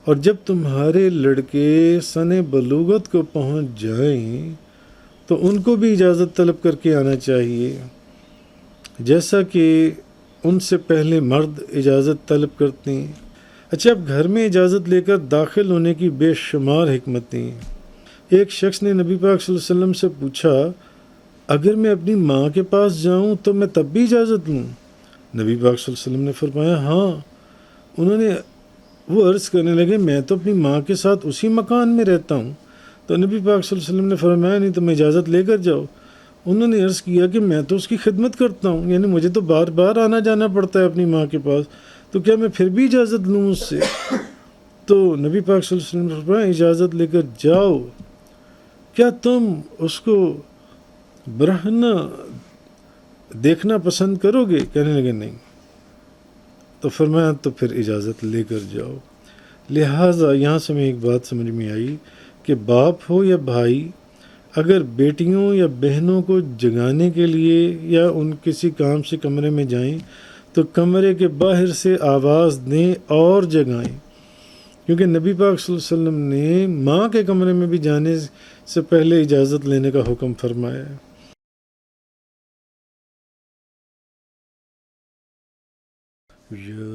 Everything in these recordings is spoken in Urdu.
اور جب تمہارے لڑکے سن بلوغت کو پہنچ جائیں تو ان کو بھی اجازت طلب کر کے آنا چاہیے، جیسا کہ ان سے پہلے مرد اجازت طلب کرتے ہیں۔ اچھا، اب گھر میں اجازت لے کر داخل ہونے کی بے شمار حکمتیں ہیں۔ ایک شخص نے نبی پاک صلی اللہ علیہ وسلم سے پوچھا، اگر میں اپنی ماں کے پاس جاؤں تو میں تب بھی اجازت لوں؟ نبی پاک صلی اللہ علیہ وسلم نے فرمایا ہاں۔ انہوں نے وہ عرض کرنے لگے، میں تو اپنی ماں کے ساتھ اسی مکان میں رہتا ہوں۔ تو نبی پاک صلی اللہ علیہ وسلم نے فرمایا نہیں تو میں اجازت لے کر جاؤ۔ انہوں نے عرض کیا کہ میں تو اس کی خدمت کرتا ہوں، یعنی مجھے تو بار بار آنا جانا پڑتا ہے اپنی ماں کے پاس، تو کیا میں پھر بھی اجازت لوں اس سے؟ تو نبی پاک صلی اللہ علیہ وسلم نے فرمایا اجازت لے کر جاؤ، کیا تم اس کو برہنہ دیکھنا پسند کرو گے؟ کہنے لگے نہیں۔ تو فرمایا تو پھر اجازت لے کر جاؤ۔ لہٰذا یہاں سے میں ایک بات سمجھ میں آئی کہ باپ ہو یا بھائی، اگر بیٹیوں یا بہنوں کو جگانے کے لیے یا ان کسی کام سے کمرے میں جائیں تو کمرے کے باہر سے آواز دیں اور جگائیں، کیونکہ نبی پاک صلی اللہ علیہ وسلم نے ماں کے کمرے میں بھی جانے سے پہلے اجازت لینے کا حکم فرمایا ہے۔ یا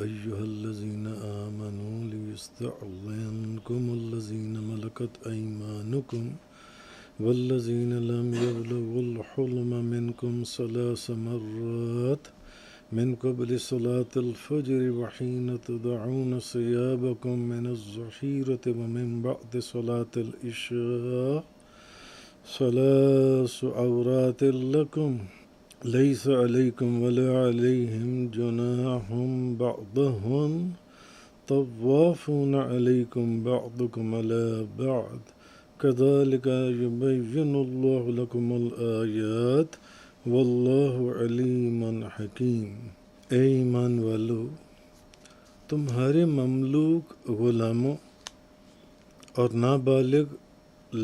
ایہا الذین آمنوا لیستأذنکم الذین ملکت ایمانکم والذین لم یبلغوا الحلم منکم ثلاث مرات من قبل صلاة الفجر وحین تدعون ثیابکم من الظہیرة ومن بعد صلاة العشاء ثلاث عورات لکم لیس علیکم ولا علیہم جناح بعضہن طوافون علیکم بعضکم علی بعض کذالک یبین اللہ لکم الآیات واللہ علیم حکیم۔ اے ایمان والو، تمہارے مملوک غلاموں اور نابالغ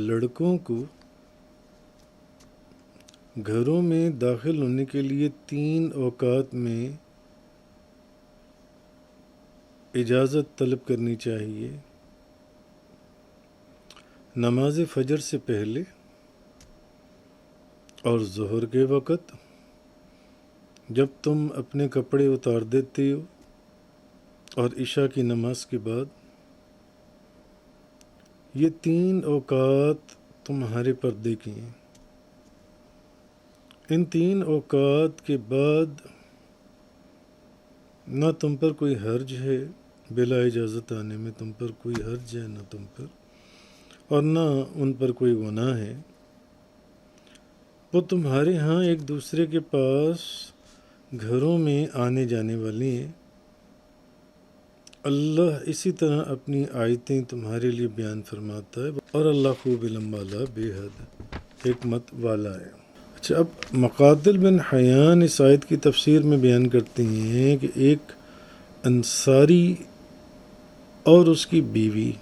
لڑکوں کو گھروں میں داخل ہونے کے لیے 3 اوقات میں اجازت طلب کرنی چاہیے۔ نماز فجر سے پہلے اور ظہر کے وقت جب تم اپنے کپڑے اتار دیتے ہو، اور عشاء کی نماز کے بعد۔ یہ 3 اوقات تمہارے پردے کی ہیں۔ ان 3 اوقات کے بعد نہ تم پر کوئی حرج ہے، بلا اجازت آنے میں تم پر کوئی حرج ہے نہ تم پر، اور نہ ان پر کوئی گناہ ہے۔ وہ تمہارے ہاں ایک دوسرے کے پاس گھروں میں آنے جانے والی ہیں۔ اللہ اسی طرح اپنی آیتیں تمہارے لیے بیان فرماتا ہے، اور اللہ خوب علم والا، بے حد حکمت والا ہے۔ اچھا، اب مقاتل بن حیان اس آیت کی تفسیر میں بیان کرتے ہیں کہ ایک انصاری اور اس کی بیوی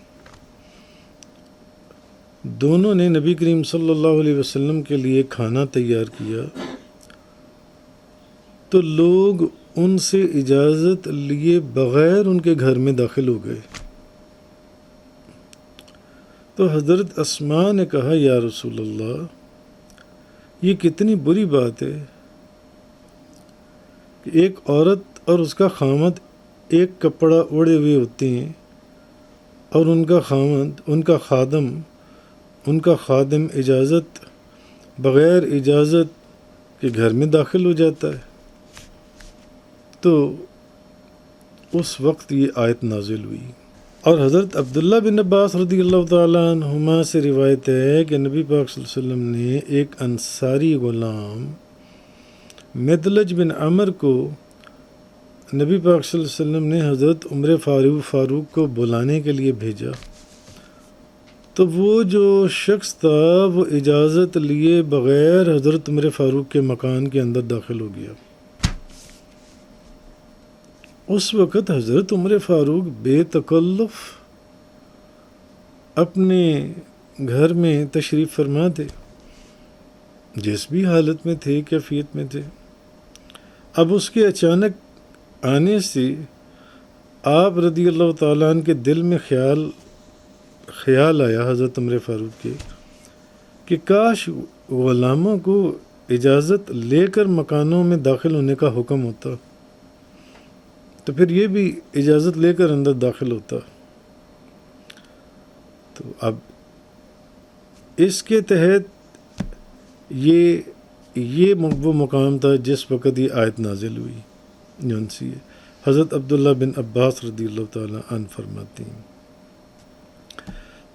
دونوں نے نبی کریم صلی اللہ علیہ وسلم کے لیے کھانا تیار کیا، تو لوگ ان سے اجازت لیے بغیر ان کے گھر میں داخل ہو گئے۔ تو حضرت اسماء نے کہا، یا رسول اللہ، یہ کتنی بری بات ہے کہ ایک عورت اور اس کا خامد ایک کپڑا اوڑھے ہوئے ہوتے ہیں، اور ان کا خادم اجازت بغیر اجازت کے گھر میں داخل ہو جاتا ہے۔ تو اس وقت یہ آیت نازل ہوئی۔ اور حضرت عبداللہ بن عباس رضی اللہ تعالیٰ عنہما سے روایت ہے کہ نبی پاک صلی اللہ علیہ وسلم نے ایک انصاری غلام مدلج بن عمر کو نبی پاک صلی اللہ علیہ وسلم نے حضرت عمر فاروق کو بلانے کے لیے بھیجا، تو وہ جو شخص تھا وہ اجازت لیے بغیر حضرت عمر فاروق کے مکان کے اندر داخل ہو گیا۔ اس وقت حضرت عمر فاروق بے تکلف اپنے گھر میں تشریف فرما تھے، جس بھی حالت میں تھے، کیفیت میں تھے۔ اب اس کے اچانک آنے سے آپ رضی اللہ تعالیٰ عنہ کے دل میں خیال آیا حضرت عمر فاروق کے کہ کاش غلاموں کو اجازت لے کر مکانوں میں داخل ہونے کا حکم ہوتا تو پھر یہ بھی اجازت لے کر اندر داخل ہوتا۔ تو اب اس کے تحت یہ وہ مقام تھا جس وقت یہ آیت نازل ہوئی، جون سی حضرت عبداللہ بن عباس رضی اللہ تعالیٰ عنہ فرماتی ہیں۔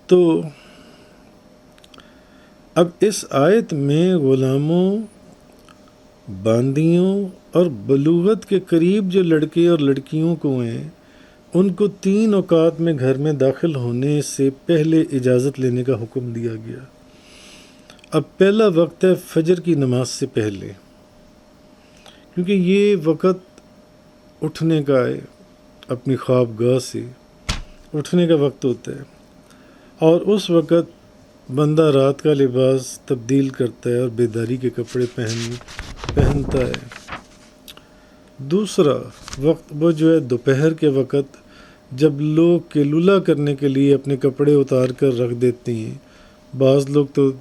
تو اب اس آیت میں غلاموں، باندیوں اور بلوغت کے قریب جو لڑکے اور لڑکیوں کو ہیں ان کو 3 اوقات میں گھر میں داخل ہونے سے پہلے اجازت لینے کا حکم دیا گیا۔ اب پہلا وقت ہے فجر کی نماز سے پہلے، کیونکہ یہ وقت اٹھنے کا ہے، اپنی خوابگاہ سے اٹھنے کا وقت ہوتا ہے، اور اس وقت بندہ رات کا لباس تبدیل کرتا ہے اور بیداری کے کپڑے پہنتا ہے۔ دوسرا وقت وہ جو ہے دوپہر کے وقت، جب لوگ قیلولہ کرنے کے لیے اپنے کپڑے اتار کر رکھ دیتے ہیں، بعض لوگ تو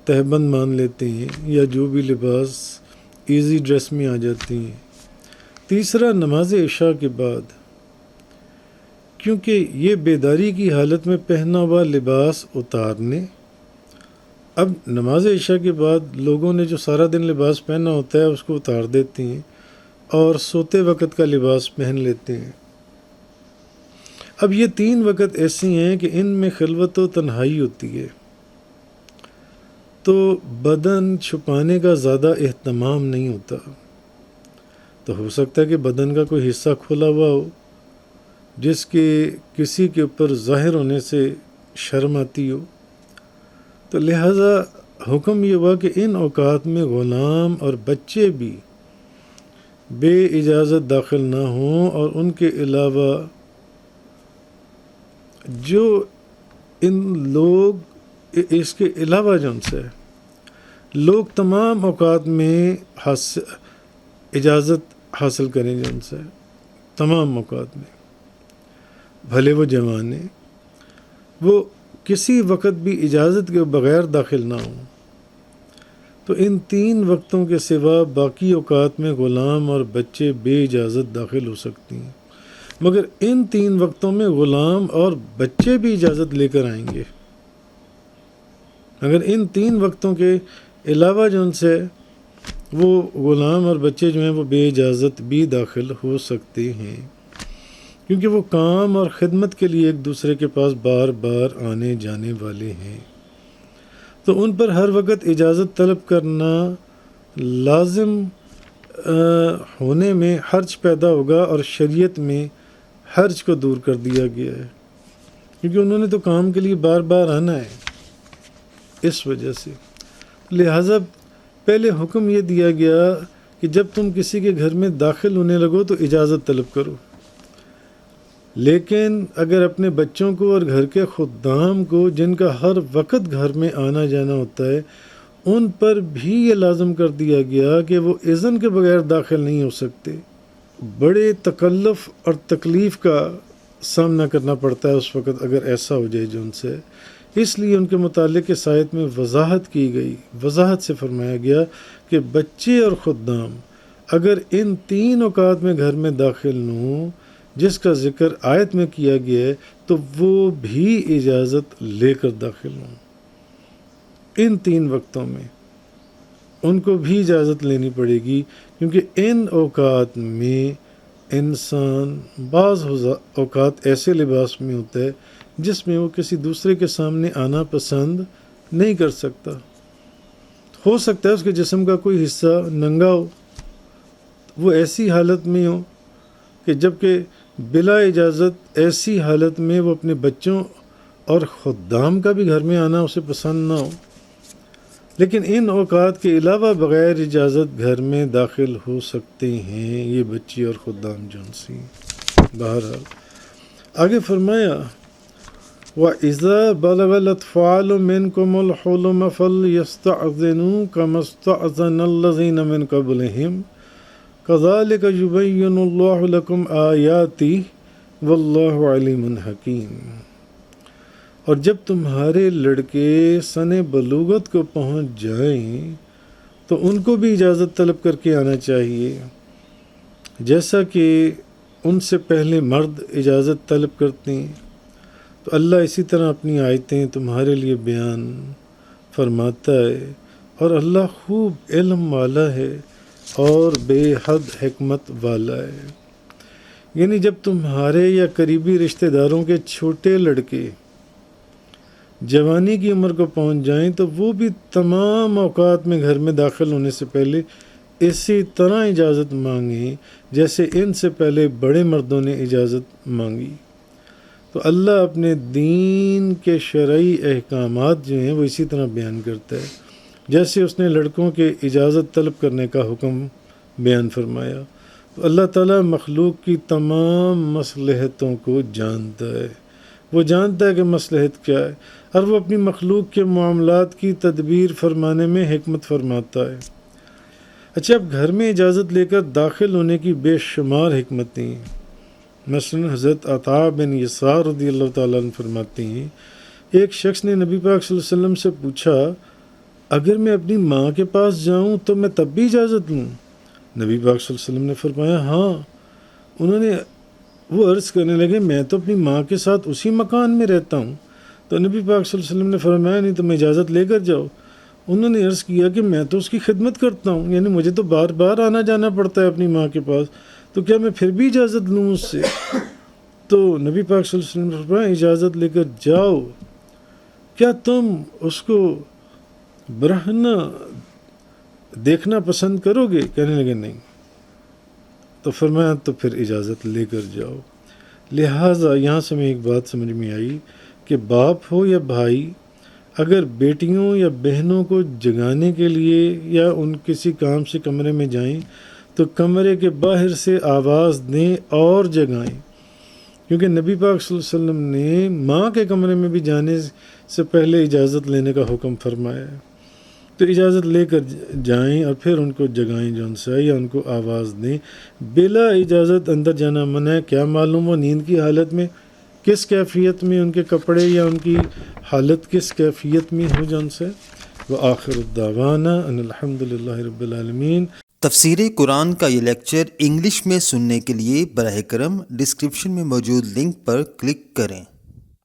تہبند مان لیتے ہیں یا جو بھی لباس ایزی ڈریس میں آ جاتی ہیں۔ تیسرا نماز عشاء کے بعد، کیونکہ یہ بیداری کی حالت میں پہنا ہوا لباس اتارنے، اب نماز عشاء کے بعد لوگوں نے جو سارا دن لباس پہنا ہوتا ہے اس کو اتار دیتے ہیں اور سوتے وقت کا لباس پہن لیتے ہیں۔ اب یہ 3 وقت ایسی ہیں کہ ان میں خلوت و تنہائی ہوتی ہے، تو بدن چھپانے کا زیادہ اہتمام نہیں ہوتا۔ تو ہو سکتا ہے کہ بدن کا کوئی حصہ کھلا ہوا ہو جس کے کسی کے اوپر ظاہر ہونے سے شرم آتی ہو، تو لہٰذا حکم یہ ہوا کہ ان اوقات میں غلام اور بچے بھی بے اجازت داخل نہ ہوں، اور ان کے علاوہ جو ان لوگ اس کے علاوہ جو ان سے لوگ تمام اوقات میں اجازت حاصل کریں جو ان سے تمام اوقات میں، بھلے وہ جوان ہیں، وہ کسی وقت بھی اجازت کے بغیر داخل نہ ہوں۔ تو ان 3 وقتوں کے سوا باقی اوقات میں غلام اور بچے بے اجازت داخل ہو سکتی ہیں، مگر ان 3 وقتوں میں غلام اور بچے بھی اجازت لے کر آئیں گے۔ اگر ان 3 وقتوں کے علاوہ جو ان سے وہ غلام اور بچے جو ہیں وہ بے اجازت بھی داخل ہو سکتے ہیں، کیونکہ وہ کام اور خدمت کے لیے ایک دوسرے کے پاس بار بار آنے جانے والے ہیں، تو ان پر ہر وقت اجازت طلب کرنا لازم ہونے میں حرج پیدا ہوگا، اور شریعت میں حرج کو دور کر دیا گیا ہے، کیونکہ انہوں نے تو کام کے لیے بار بار آنا ہے۔ اس وجہ سے لہٰذا پہلے حکم یہ دیا گیا کہ جب تم کسی کے گھر میں داخل ہونے لگو تو اجازت طلب کرو، لیکن اگر اپنے بچوں کو اور گھر کے خدام کو جن کا ہر وقت گھر میں آنا جانا ہوتا ہے ان پر بھی یہ لازم کر دیا گیا کہ وہ اذن کے بغیر داخل نہیں ہو سکتے۔ بڑے تکلف اور تکلیف کا سامنا کرنا پڑتا ہے اس وقت اگر ایسا ہو جائے جو ان سے، اس لیے ان کے متعلق اس آیت میں وضاحت کی گئی، وضاحت سے فرمایا گیا کہ بچے اور خدام اگر ان 3 اوقات میں گھر میں داخل نہ ہوں جس کا ذکر آیت میں کیا گیا ہے تو وہ بھی اجازت لے کر داخل ہوں۔ ان 3 وقتوں میں ان کو بھی اجازت لینی پڑے گی، کیونکہ ان اوقات میں انسان بعض اوقات ایسے لباس میں ہوتا ہے جس میں وہ کسی دوسرے کے سامنے آنا پسند نہیں کر سکتا۔ ہو سکتا ہے اس کے جسم کا کوئی حصہ ننگا ہو، وہ ایسی حالت میں ہو کہ جب کہ بلا اجازت ایسی حالت میں وہ اپنے بچوں اور خدام کا بھی گھر میں آنا اسے پسند نہ ہو، لیکن ان اوقات کے علاوہ بغیر اجازت گھر میں داخل ہو سکتے ہیں یہ بچی اور خدام جنسی۔ بہرحال آگے فرمایا وَإِذَا بَلَغَ الْأَطْفَالُ مِنْكُمُ الْحُلُمَ فَلْيَسْتَأْذِنُوا كَمَا اسْتَأْذَنَ الَّذِينَ مِنْ قَبْلِهِمْ كَذَلِكَ يُبَيِّنُ اللَّهُ لَكُمْ آيَاتِهِ واللہ علیم حکیم۔ اور جب تمہارے لڑکے سن بلوغت کو پہنچ جائیں تو ان کو بھی اجازت طلب کر کے آنا چاہیے، جیسا کہ ان سے پہلے مرد اجازت طلب کرتے ہیں۔ تو اللہ اسی طرح اپنی آیتیں تمہارے لیے بیان فرماتا ہے، اور اللہ خوب علم والا ہے اور بے حد حکمت والا ہے۔ یعنی جب تمہارے یا قریبی رشتہ داروں کے چھوٹے لڑکے جوانی کی عمر کو پہنچ جائیں تو وہ بھی تمام اوقات میں گھر میں داخل ہونے سے پہلے اسی طرح اجازت مانگیں جیسے ان سے پہلے بڑے مردوں نے اجازت مانگی۔ تو اللہ اپنے دین کے شرعی احکامات جو ہیں وہ اسی طرح بیان کرتا ہے، جیسے اس نے لڑکوں کے اجازت طلب کرنے کا حکم بیان فرمایا۔ تو اللہ تعالیٰ مخلوق کی تمام مصلحتوں کو جانتا ہے، وہ جانتا ہے کہ مصلحت کیا ہے، اور وہ اپنی مخلوق کے معاملات کی تدبیر فرمانے میں حکمت فرماتا ہے۔ اچھا، اب گھر میں اجازت لے کر داخل ہونے کی بے شمار حکمتیں ہیں۔ مثلا حضرت عطا بن یسار رضی اللہ تعالیٰ عنہ فرماتے ہیں، ایک شخص نے نبی پاک صلی اللہ علیہ وسلم سے پوچھا، اگر میں اپنی ماں کے پاس جاؤں تو میں تب بھی اجازت لوں؟ نبی پاک صلی اللہ علیہ وسلم نے فرمایا ہاں۔ وہ عرض کرنے لگے، میں تو اپنی ماں کے ساتھ اسی مکان میں رہتا ہوں۔ تو نبی پاک صلی اللہ علیہ وسلم نے فرمایا نہیں تو میں اجازت لے کر جاؤ۔ انہوں نے عرض کیا کہ میں تو اس کی خدمت کرتا ہوں، یعنی مجھے تو بار بار آنا جانا پڑتا ہے اپنی ماں کے پاس، تو کیا میں پھر بھی اجازت لوں اس سے؟ تو نبی پاک صلی اللہ علیہ وسلم نے فرمایا اجازت لے کر جاؤ، کیا تم اس کو برہنہ دیکھنا پسند کرو گے؟ کہنے لگے نہیں۔ تو فرمایا تو پھر اجازت لے کر جاؤ۔ لہٰذا یہاں سے میں ایک بات سمجھ میں آئی کہ باپ ہو یا بھائی اگر بیٹیوں یا بہنوں کو جگانے کے لیے یا ان کسی کام سے کمرے میں جائیں تو کمرے کے باہر سے آواز دیں اور جگائیں، کیونکہ نبی پاک صلی اللہ علیہ وسلم نے ماں کے کمرے میں بھی جانے سے پہلے اجازت لینے کا حکم فرمایا ہے۔ تو اجازت لے کر جائیں اور پھر ان کو جگائیں جو ان سے، یا ان کو آواز دیں۔ بلا اجازت اندر جانا منع ہے، کیا معلوم وہ نیند کی حالت میں کس کیفیت میں ان کے کپڑے یا ان کی حالت کس کیفیت میں ہو جن سے۔ وآخر الدعوانا ان الحمد للہ رب العالمین۔ تفسیر قرآن کا یہ لیکچر انگلش میں سننے کے لیے براہ کرم ڈسکرپشن میں موجود لنک پر کلک کریں۔